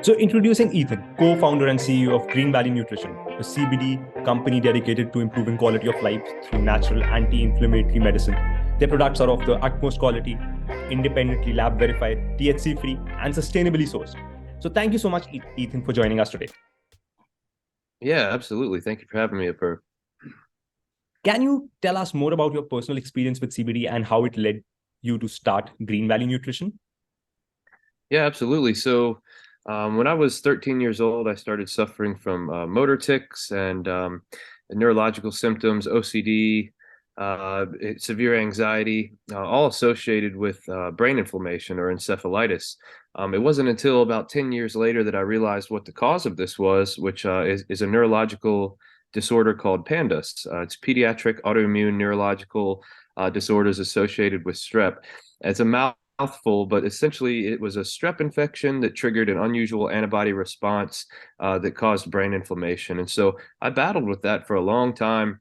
So, introducing Ethan, co founder and CEO of Green Valley Nutrition, a CBD company dedicated to improving quality of life through natural anti inflammatory medicine. Their products are of the utmost quality, independently lab verified, THC free, and sustainably sourced. So, thank you so much, Ethan, for joining us today. Yeah, absolutely. Thank you for having me, Apur. Can you tell us more about your personal experience with CBD and how it led you to start Green Valley Nutrition? Yeah, absolutely. So, when I was 13 years old, I started suffering from motor tics and neurological symptoms, OCD, severe anxiety, all associated with brain inflammation or encephalitis. It wasn't until about 10 years later that I realized what the cause of this was, which is a neurological disorder called PANDAS. It's pediatric autoimmune neurological disorders associated with strep. It's a mouthful, but essentially it was a strep infection that triggered an unusual antibody response that caused brain inflammation. And so I battled with that for a long time,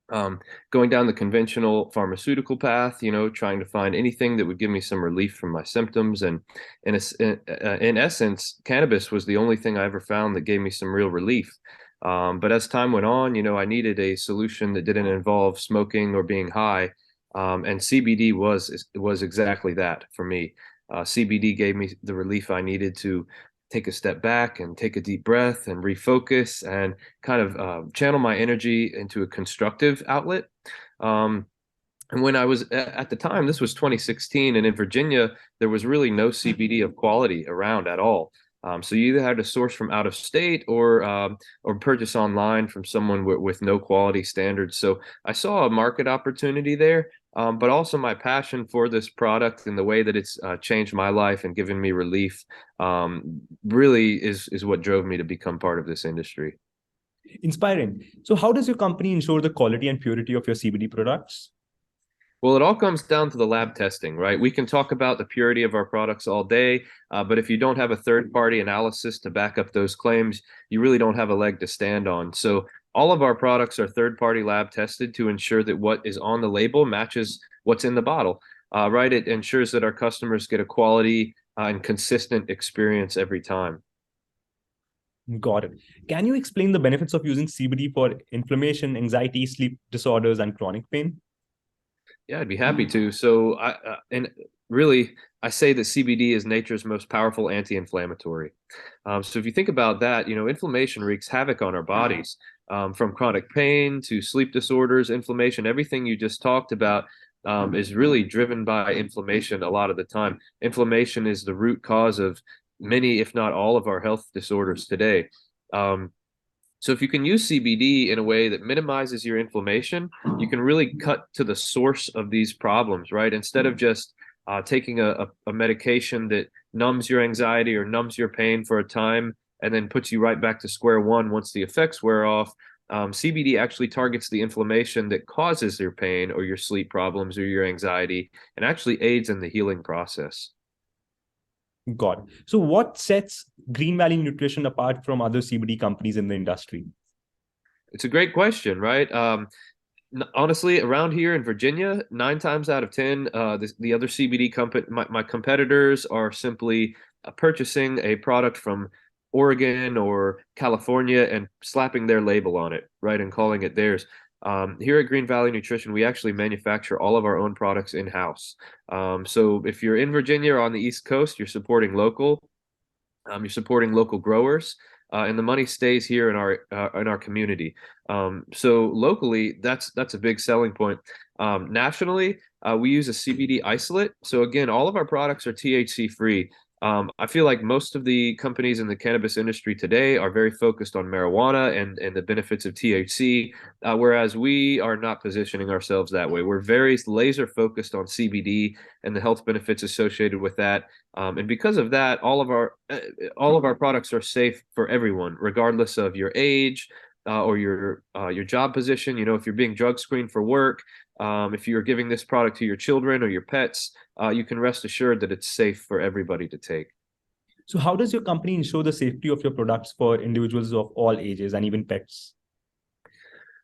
going down the conventional pharmaceutical path, trying to find anything that would give me some relief from my symptoms. And in essence, cannabis was the only thing I ever found that gave me some real relief. But as time went on, I needed a solution that didn't involve smoking or being high. And CBD was exactly that for me. CBD gave me the relief I needed to take a step back and take a deep breath and refocus and kind of channel my energy into a constructive outlet. And when I was at the time, this was 2016, and in Virginia, there was really no CBD of quality around at all. So you either had to source from out of state or purchase online from someone with no quality standards. So I saw a market opportunity there, but also my passion for this product and the way that it's changed my life and given me relief really is what drove me to become part of this industry. Inspiring. So, how does your company ensure the quality and purity of your CBD products? Well, it all comes down to the lab testing, right? We can talk about the purity of our products all day, but if you don't have a third-party analysis to back up those claims, you really don't have a leg to stand on. So all of our products are third-party lab tested to ensure that what is on the label matches what's in the bottle, right? It ensures that our customers get a quality and consistent experience every time. Got it. Can you explain the benefits of using CBD for inflammation, anxiety, sleep disorders, and chronic pain? Yeah, I'd be happy to. So and really, I say that CBD is nature's most powerful anti-inflammatory. So if you think about that, inflammation wreaks havoc on our bodies, from chronic pain to sleep disorders, inflammation, everything you just talked about is really driven by inflammation a lot of the time. Inflammation is the root cause of many, if not all, of our health disorders today. So if you can use CBD in a way that minimizes your inflammation, you can really cut to the source of these problems, right? Instead of just taking a medication that numbs your anxiety or numbs your pain for a time and then puts you right back to square one once the effects wear off, CBD actually targets the inflammation that causes your pain or your sleep problems or your anxiety and actually aids in the healing process. Got it. So, what sets Green Valley Nutrition apart from other CBD companies in the industry? It's a great question, right? Honestly, around here in Virginia, 9 times out of 10, the other CBD company, my competitors are simply purchasing a product from Oregon or California and slapping their label on it, right, and calling it theirs. Here at Green Valley Nutrition, we actually manufacture all of our own products in-house. So if you're in Virginia or on the East Coast, you're supporting local. You're supporting local growers, and the money stays here in our community. So locally, that's a big selling point. Nationally, we use a CBD isolate. So again, all of our products are THC free. I feel like most of the companies in the cannabis industry today are very focused on marijuana and the benefits of THC, whereas we are not positioning ourselves that way. We're very laser focused on CBD and the health benefits associated with that. And because of that, all of our products are safe for everyone, regardless of your age or your job position. If you're being drug screened for work, if you're giving this product to your children or your pets, you can rest assured that it's safe for everybody to take. So, how does your company ensure the safety of your products for individuals of all ages and even pets?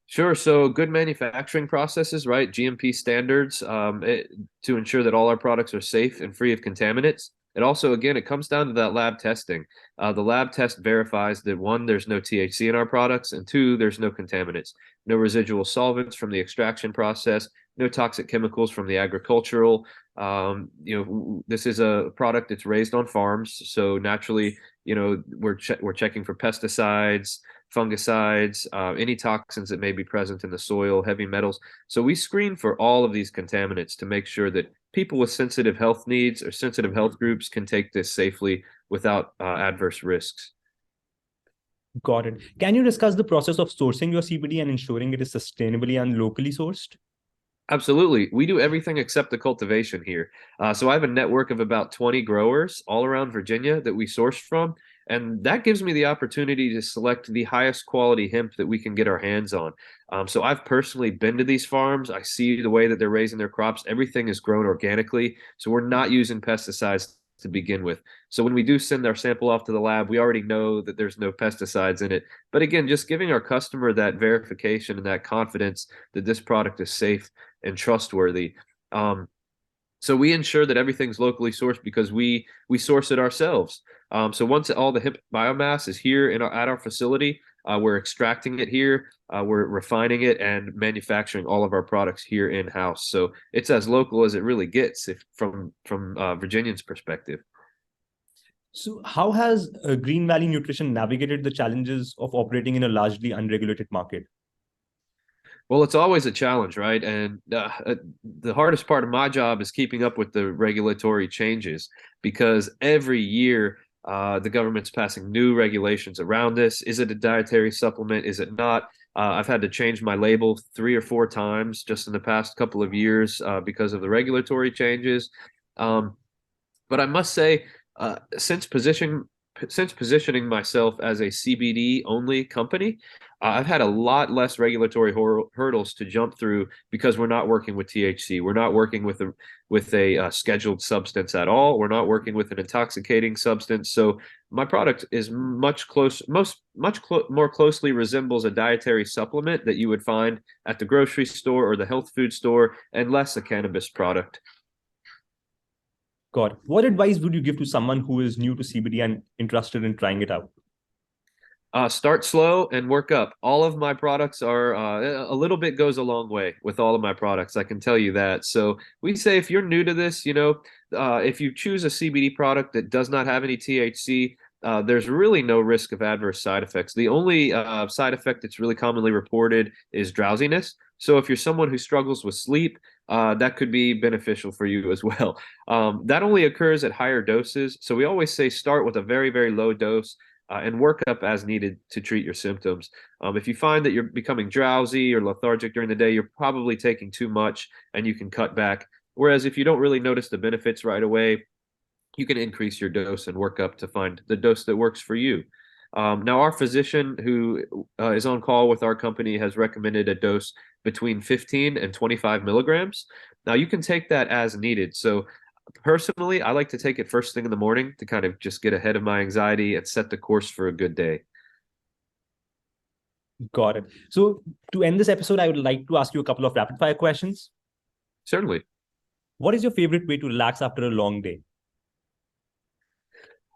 Sure. So good manufacturing processes, right? GMP standards to ensure that all our products are safe and free of contaminants. It also, again, it comes down to that lab testing. The lab test verifies that one, there's no THC in our products, and two, there's no contaminants, no residual solvents from the extraction process, no toxic chemicals from the agricultural. This is a product that's raised on farms, so naturally, we're checking for pesticides, fungicides, any toxins that may be present in the soil, heavy metals. So we screen for all of these contaminants to make sure that people with sensitive health needs or sensitive health groups can take this safely without adverse risks. Got it. Can you discuss the process of sourcing your CBD and ensuring it is sustainably and locally sourced? Absolutely. We do everything except the cultivation here. So I have a network of about 20 growers all around Virginia that we source from. And that gives me the opportunity to select the highest quality hemp that we can get our hands on. So I've personally been to these farms. I see the way that they're raising their crops. Everything is grown organically. So we're not using pesticides to begin with. So when we do send our sample off to the lab, we already know that there's no pesticides in it. But again, just giving our customer that verification and that confidence that this product is safe and trustworthy. So we ensure that everything's locally sourced because we source it ourselves. So once all the hemp biomass is here at our facility, we're extracting it here, we're refining it and manufacturing all of our products here in house. So it's as local as it really gets, if from Virginians' perspective. So, how has Green Valley Nutrition navigated the challenges of operating in a largely unregulated market? Well, it's always a challenge, right? And the hardest part of my job is keeping up with the regulatory changes because every year the government's passing new regulations around this. Is it a dietary supplement? Is it not? I've had to change my label 3 or 4 times just in the past couple of years because of the regulatory changes. But I must say, uh, since positioning since positioning myself as a CBD only company, I've had a lot less regulatory hurdles to jump through because we're not working with THC. We're not working with a scheduled substance at all. We're not working with an intoxicating substance. So my product is more closely resembles a dietary supplement that you would find at the grocery store or the health food store, and less a cannabis product. God, what advice would you give to someone who is new to CBD and interested in trying it out? Start slow and work up. All of my products are a little bit goes a long way with all of my products. I can tell you that. So we say if you're new to this, if you choose a CBD product that does not have any THC, there's really no risk of adverse side effects. The only side effect that's really commonly reported is drowsiness. So if you're someone who struggles with sleep, that could be beneficial for you as well. That only occurs at higher doses. So we always say start with a very, very low dose and work up as needed to treat your symptoms. If you find that you're becoming drowsy or lethargic during the day, you're probably taking too much and you can cut back. Whereas if you don't really notice the benefits right away, you can increase your dose and work up to find the dose that works for you. Now, our physician who is on call with our company has recommended a dose between 15 and 25 milligrams. Now, you can take that as needed. So personally, I like to take it first thing in the morning to kind of just get ahead of my anxiety and set the course for a good day. Got it. So, to end this episode, I would like to ask you a couple of rapid fire questions. Certainly. What is your favorite way to relax after a long day?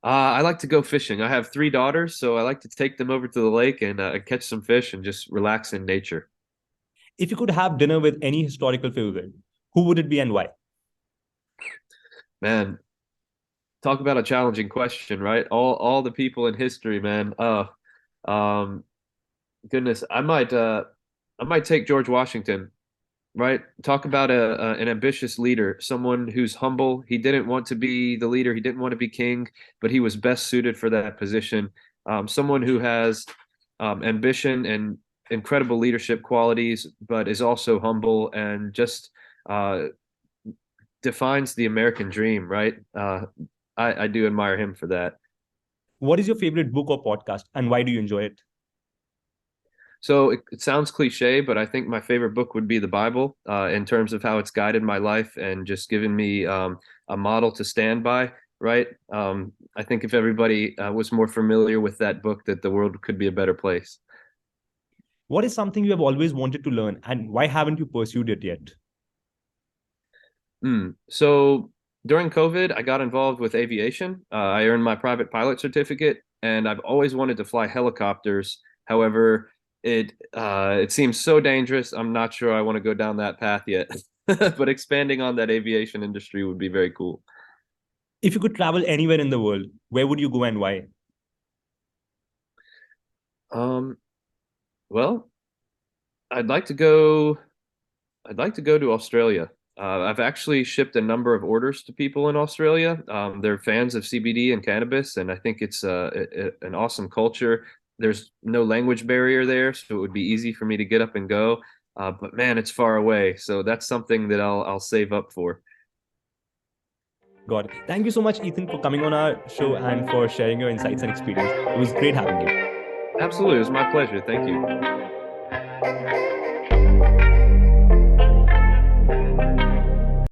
I like to go fishing. I have 3 daughters, so I like to take them over to the lake and catch some fish and just relax in nature. If you could have dinner with any historical figure, who would it be and why? Man, talk about a challenging question, right? All the people in history, man. Um, goodness, I might take George Washington, right? Talk about an ambitious leader, someone who's humble. He didn't want to be the leader, he didn't want to be king, but he was best suited for that position. Someone who has ambition and incredible leadership qualities, but is also humble and just uh, defines the American dream, right? I do admire him for that. What is your favorite book or podcast and why do you enjoy it? So it sounds cliche, but I think my favorite book would be the Bible, in terms of how it's guided my life and just given me a model to stand by, right? I think if everybody was more familiar with that book, that the world could be a better place. What is something you have always wanted to learn and why haven't you pursued it yet? So During COVID, I got involved with aviation. I earned my private pilot certificate, and I've always wanted to fly helicopters. However, it seems so dangerous. I'm not sure I want to go down that path yet. But expanding on that aviation industry would be very cool. If you could travel anywhere in the world, where would you go and why? Um, well, I'd like to go. I'd like to go to Australia. I've actually shipped a number of orders to people in Australia. They're fans of CBD and cannabis, and I think it's an awesome culture. There's no language barrier there, so it would be easy for me to get up and go. But man, it's far away, so that's something that I'll save up for. Got it. Thank you so much, Ethan, for coming on our show and for sharing your insights and experience. It was great having you. Absolutely, it was my pleasure. Thank you.